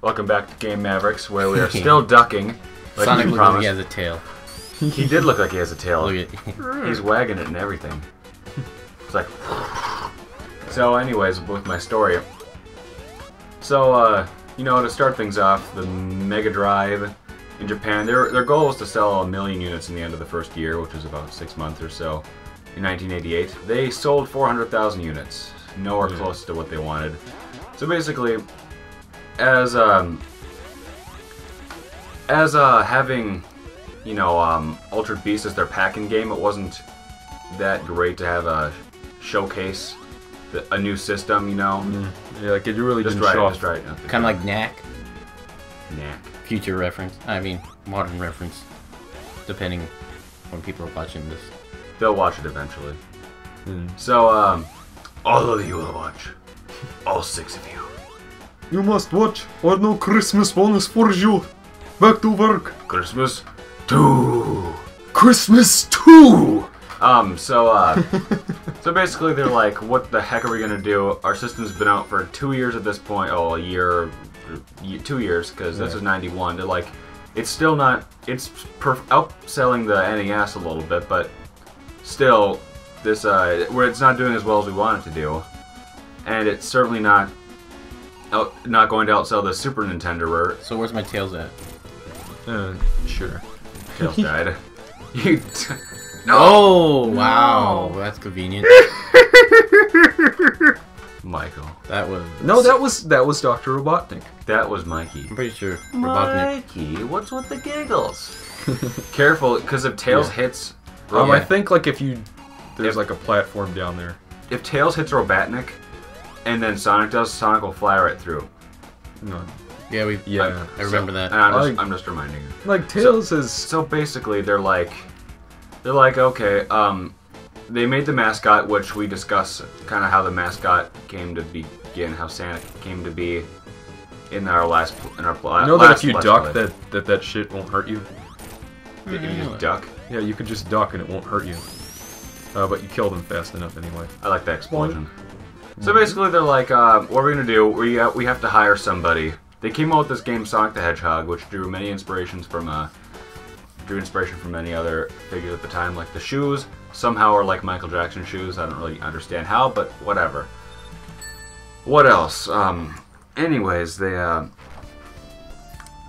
Welcome back to Game Mavericks, where we are still ducking. Like Sonic looks like he has a tail. He did look like he has a tail. Look at He's wagging it and everything. It's like... So anyways, with my story. So, you know, to start things off, the Mega Drive in Japan, their goal was to sell 1 million units in the end of the first year, which was about 6 months or so, in 1988. They sold 400,000 units, nowhere close to what they wanted. So basically, as having, you know, Altered Beast as their packing game, it wasn't that great to have a showcase a new system, you know. Yeah, like it really just didn't show off. kind of like Knack. Knack. Future reference. I mean, modern reference. Depending when people are watching this. They'll watch it eventually. So, all of you will watch. All 6 of you. You must watch, or no Christmas bonus for you. Back to work. Christmas 2. Christmas 2. So basically they're like, what the heck are we gonna do? Our system's been out for 2 years at this point. Oh, a year, 2 years, because this is 91. They're like, it's still not, it's outselling the NES a little bit, but still, this, where it's not doing as well as we want it to do. And it's certainly not going to outsell the Super Nintendo. So where's my tails at? Sure. Tails died. No! Oh, wow. No. That's convenient. Michael. That was... No, that was Dr. Robotnik. That was Mikey. I'm pretty sure Robotnik. Mikey, what's with the giggles? Careful, because if Tails hits... I think, like, there's like a platform down there. If Tails hits Robotnik, and then Sonic does, Sonic will fly right through. No. Yeah, I remember that. And I'm just reminding you. Like, Tails is... So basically, they're like, okay, they made the mascot, which we discuss kind of how the mascot came to begin, how Santa came to be in our last You know that if you duck, play. that shit won't hurt you? You just duck? Yeah, you can just duck and it won't hurt you. But you kill them fast enough anyway. I like that explosion. So basically, they're like, what we're gonna do, we have to hire somebody. They came out with this game, Sonic the Hedgehog, which drew many inspirations from many other figures at the time, like the shoes. Somehow are like Michael Jackson shoes. I don't really understand how, but whatever. What else? Anyways, they're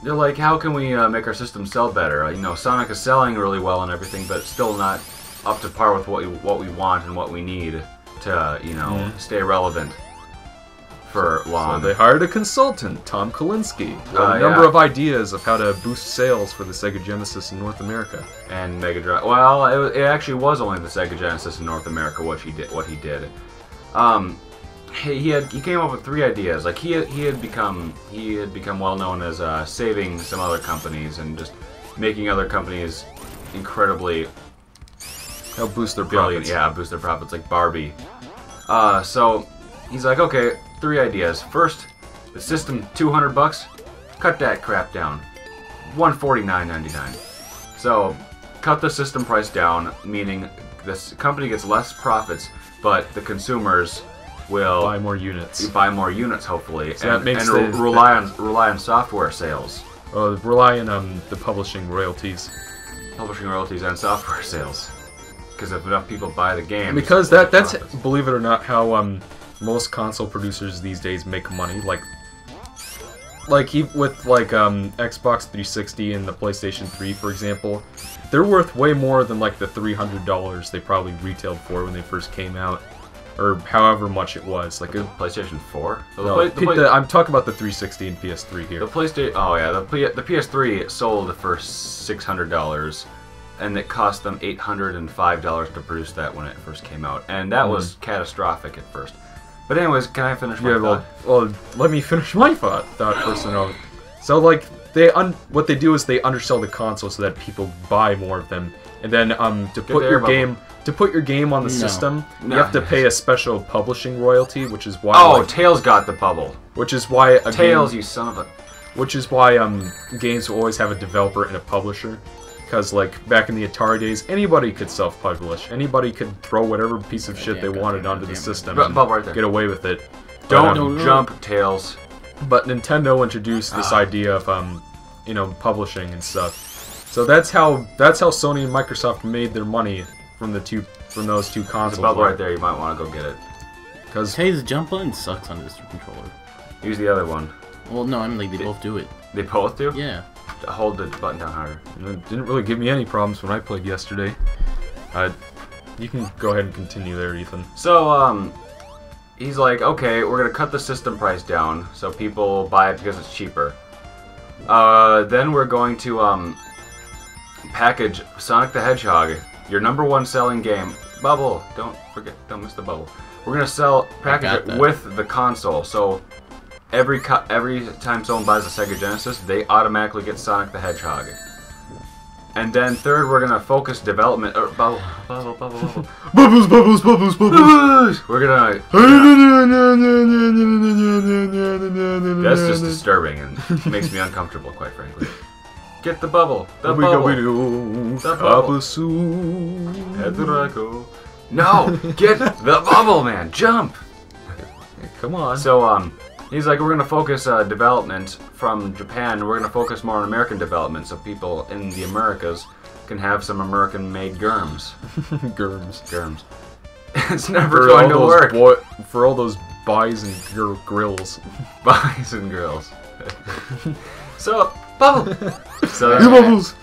like, how can we make our system sell better? You know, Sonic is selling really well and everything, but it's still not up to par with what we want and what we need to, you know, stay relevant for long. So they hired a consultant, Tom Kalinske, with a number of ideas of how to boost sales for the Sega Genesis in North America. And Mega Drive. Well, it actually was only the Sega Genesis in North America what he did. He came up with 3 ideas. Like he had become well known as saving some other companies and just making other companies incredibly help boost their profits. Yeah, boost their profits, like Barbie. So he's like, okay, 3 ideas. First, the system, $200. Cut that crap down. $149.99. So, cut the system price down, meaning this company gets less profits, but the consumers will buy more units. Hopefully, so and rely on software sales. Rely on the publishing royalties. Publishing royalties and software sales. Because if enough people buy the game, because that's believe it or not how most console producers these days make money. Like with Xbox 360 and the PlayStation 3, for example, they're worth way more than like the $300 they probably retailed for when they first came out, or however much it was. Like PlayStation 4. I'm talking about the 360 and PS3 here. The PlayStation. Oh yeah, the PS3 sold for $600. And it cost them $805 to produce that when it first came out, and that was catastrophic at first. But anyways, can I finish my thought? Well, let me finish my thought first. So like what they do is they undersell the console so that people buy more of them, and then to put your game on the system, you have to pay a special publishing royalty, which is why. Tails got the bubble. Which is why Tails, you son of a. Which is why games will always have a developer and a publisher. Because, like, back in the Atari days, anybody could self-publish. Anybody could throw whatever piece of shit they wanted onto the system and right there. Get away with it. Don't jump, Tails. But Nintendo introduced this idea of you know, publishing and stuff. So that's how Sony and Microsoft made their money from those two consoles. There's a bubble right there. You might want to go get it. Because hey, the jump button sucks on this controller. Use the other one. Well, no, I mean like they both do it. They both do? Yeah. Hold the button down harder. it didn't really give me any problems when I played yesterday. You can go ahead and continue there, Ethan. So he's like, okay, we're gonna cut the system price down so people buy it because it's cheaper. Then we're going to package Sonic the Hedgehog, your #1 selling game. Bubble, don't miss the bubble. We're gonna package it with the console. So every time someone buys a Sega Genesis, they automatically get Sonic the Hedgehog. And then third, we're gonna focus development. Bubbles. We're gonna. That's just disturbing and makes me uncomfortable, quite frankly. Get the bubble. The bubble. The bubble. No, get the bubble, man. Jump. Come on. So he's like, we're gonna focus development from Japan. We're gonna focus more on American development, so people in the Americas can have some American-made germs. Germs. It's never going to work. For all those buys and grills. Buys and grills. So bubble. So bubbles.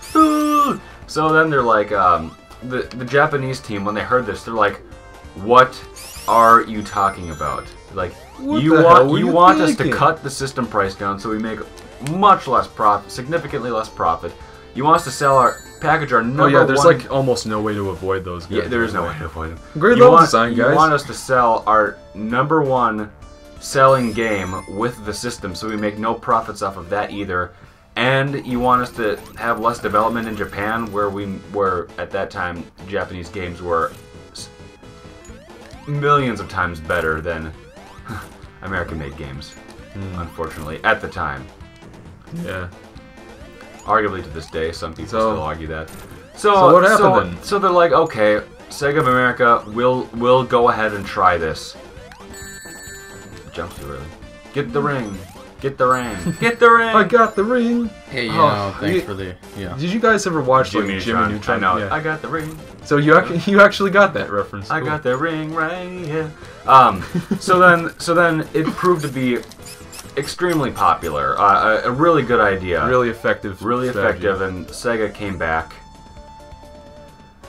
So then they're like, the Japanese team, when they heard this, they're like, "What are you talking about? Like, you want us to cut the system price down so we make much less profit, significantly less profit. You want us to package our number one..." Oh yeah, there's like almost no way to avoid those guys. Yeah, there is no way to avoid them. Great level design, guys. You want us to sell our #1 selling game with the system so we make no profits off of that either. And you want us to have less development in Japan, where at that time Japanese games were millions of times better than American-made games, unfortunately, at the time. Yeah. Arguably to this day, some people still argue that. So what happened then? So they're like, okay, Sega of America, we'll go ahead and try this. Jump too early. Get the ring. Get the ring. Get the ring. I got the ring. Hey, yeah, thanks for the Did you guys ever watch Jimmy Neutron? I know. Yeah. I got the ring. So you actually got that reference. I got the ring right here. So then it proved to be extremely popular. A really good idea. Really effective. Really effective, and Sega came back.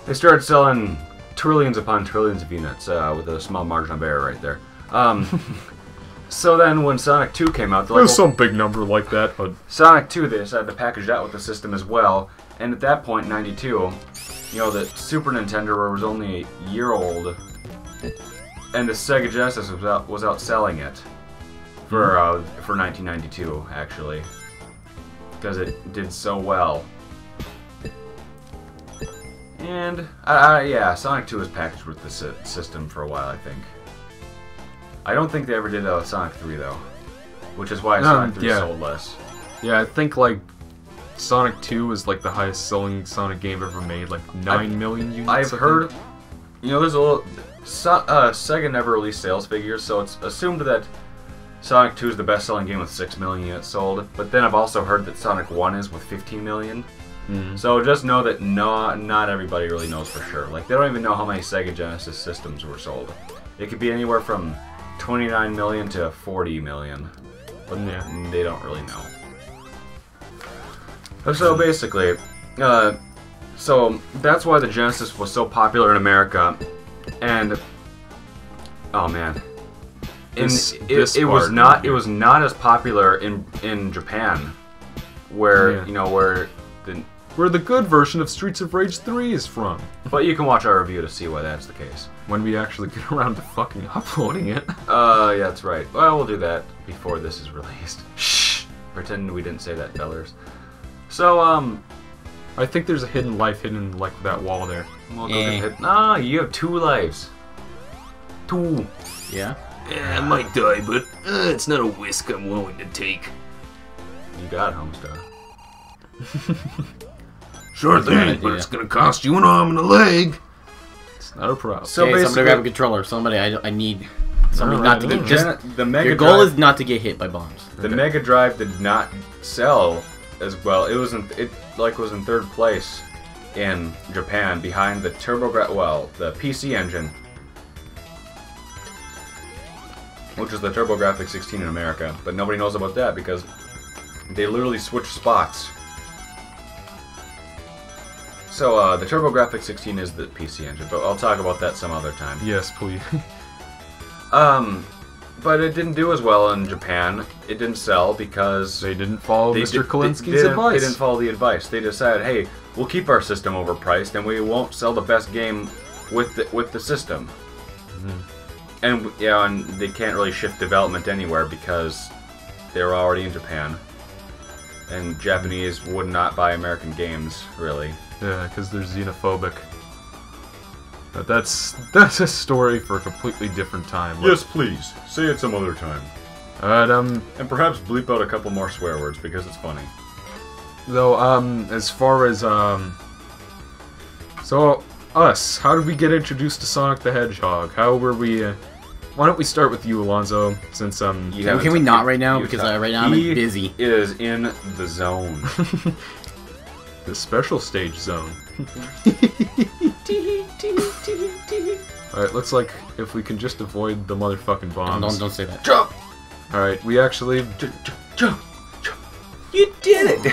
They started selling trillions upon trillions of units with a small margin of error right there. So then when Sonic 2 came out, there's some big number like that, but Sonic 2, they decided to package that with the system as well. And at that point, in '92, you know, the Super Nintendo was only a year old, and the Sega Genesis was outselling it for 1992, actually, because it did so well. And yeah, Sonic 2 was packaged with the system for a while, I think. I don't think they ever did Sonic 3 though, which is why Sonic 3 sold less. Yeah, I think like Sonic 2 was like the highest selling Sonic game ever made, like 9 million units. I've heard, you know, there's a little Sega never released sales figures, so it's assumed that Sonic 2 is the best selling game with 6 million units sold. But then I've also heard that Sonic 1 is with 15 million. So just know that not everybody really knows for sure. Like, they don't even know how many Sega Genesis systems were sold. It could be anywhere from 29 million to 40 million, but they don't really know. So basically, so that's why the Genesis was so popular in America, and oh man, it was not as popular in Japan, where you know where the good version of Streets of Rage 3 is from. But you can watch our review to see why that's the case. When we actually get around to fucking uploading it. Yeah, that's right. Well, we'll do that before this is released. Shh! Pretend we didn't say that, fellers. So, I think there's a hidden life hidden in, like, that wall there. We'll go get hit. Ah, you have 2 lives. 2. Yeah? Yeah, I might die, but it's not a risk I'm willing to take. You got it, Homestar. Sure thing, but it's gonna cost you an arm and a leg. It's not a problem. So hey, basically, somebody grab a controller. Somebody, I need Something not to get. The Mega Your goal Drive, is not to get hit by bombs. the Mega Drive did not sell as well. It was in third place in Japan behind the the PC Engine, which is the TurboGrafx 16 in America. But nobody knows about that because they literally switched spots. So the TurboGrafx 16 is the PC Engine, but I'll talk about that some other time. Yes, please. But it didn't do as well in Japan. It didn't sell because They didn't follow Mr. Kalinski's advice. They didn't follow the advice. They decided, hey, we'll keep our system overpriced and we won't sell the best game with the system. And and they can't really shift development anywhere because they're already in Japan. And Japanese would not buy American games, really. Yeah, because they're xenophobic. But that's a story for a completely different time. Yes, please. Say it some other time. Alright, And perhaps bleep out a couple more swear words because it's funny. though, as far as, so, us, how did we get introduced to Sonic the Hedgehog? How were we, why don't we start with you, Alonzo, since, Can we not right now? Because right now I'm busy. He is in the zone. the special stage zone. Alright, looks like if we can just avoid the motherfucking bombs. Don't say that. Jump! Alright, we actually... Jump! You did it!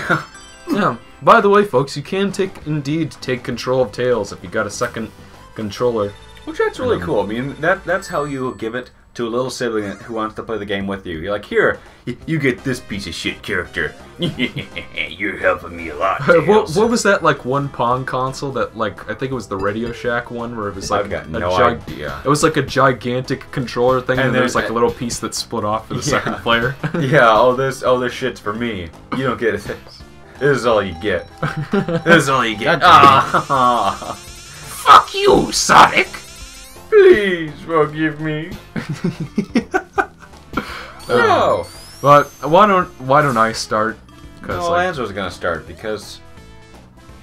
Yeah. By the way, folks, you can indeed take control of Tails if you got a second controller. Which that's really cool. I mean, that's how you give it to a little sibling who wants to play the game with you. You're like, here, you get this piece of shit character. You're helping me a lot, Tails. What was that, like, one Pong console that, like, I think it was the Radio Shack one, where it was like I've got no idea. It was like a gigantic controller thing, and there's like a a little piece that split off for the second player. Yeah, this shit's for me. You don't get it. This is all you get. This is all you get. Fuck you, Sonic! Please forgive me. No. But why don't I start? No, Lance was gonna start because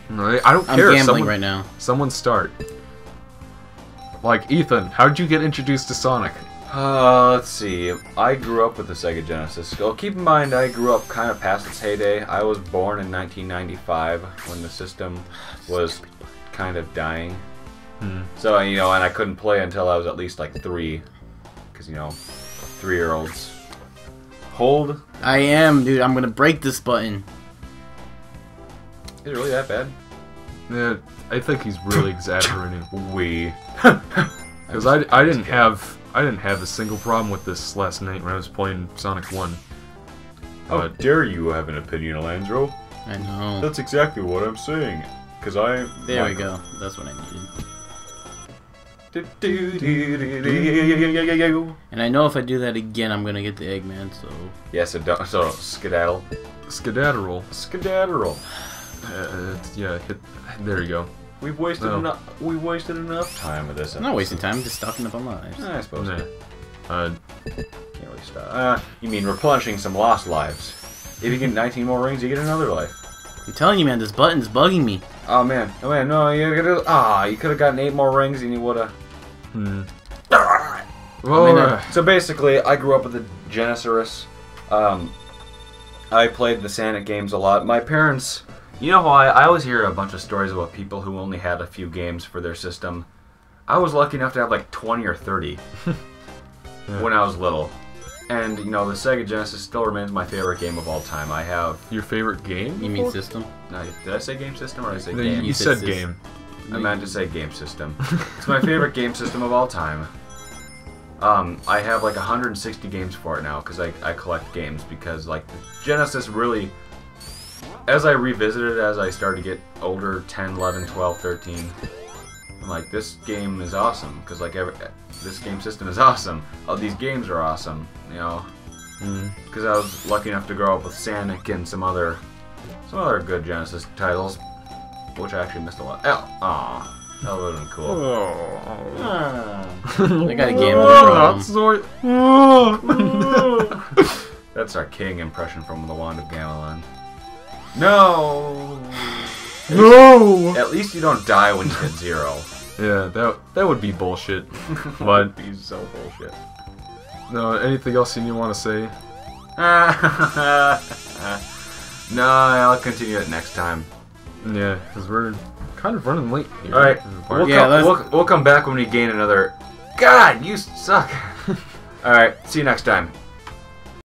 I don't care. I'm gambling right now. Someone start. Like Ethan, how did you get introduced to Sonic? let's see. I grew up with the Sega Genesis. Well, keep in mind, I grew up kind of past its heyday. I was born in 1995 when the system was kind of dying. So, and I couldn't play until I was at least like 3. Because, 3-year-olds. Hold. I am, dude. I'm gonna break this button. Is it really that bad? Yeah, I think he's really exaggerating. Because I didn't have a single problem with this last night when I was playing Sonic 1. How dare you have an opinion, Alonzo? I know. That's exactly what I'm saying. Because There we go. That's what I needed. And I know if I do that again, I'm gonna get the Eggman. So Yes, so skedaddle. Skedaddle. Skedaddle. Yeah, there you go. We've wasted enough. We wasted enough time with this. I'm not wasting time. I'm just stocking up on lives. I suppose. Yeah. Can't really stop. You mean replenishing some lost lives? If you get 19 more rings, you get another life. I'm telling you, man, this button's bugging me. Oh man, no, you could have gotten 8 more rings and you would have. So basically, I grew up with the Genesis. I played the Sonic games a lot. My parents, you know how I always hear a bunch of stories about people who only had a few games for their system. I was lucky enough to have like 20 or 30 when I was little. And, the Sega Genesis still remains my favorite game of all time. I have... Your favorite game? You mean system? No, did I say game system or did I say No, game? you said game. I meant to say game system. It's my favorite game system of all time. I have like 160 games for it now because I collect games because like the Genesis really, as I revisited as I started to get older, 10, 11, 12, 13, I'm like, this game is awesome because like this game system is awesome. Oh, these games are awesome, because I was lucky enough to grow up with Sonic and some other good Genesis titles, which I actually missed a lot. That would have been cool. I got a gambling problem. That's our king impression from The Wand of Gamelon. No! No! At least you don't die when you hit 0. Yeah, that would be bullshit. But be so bullshit. No, anything else you want to say? No, I'll continue it next time. Yeah, because we're kind of running late here. Alright, we'll come back when we gain another... God, you suck! Alright, see you next time.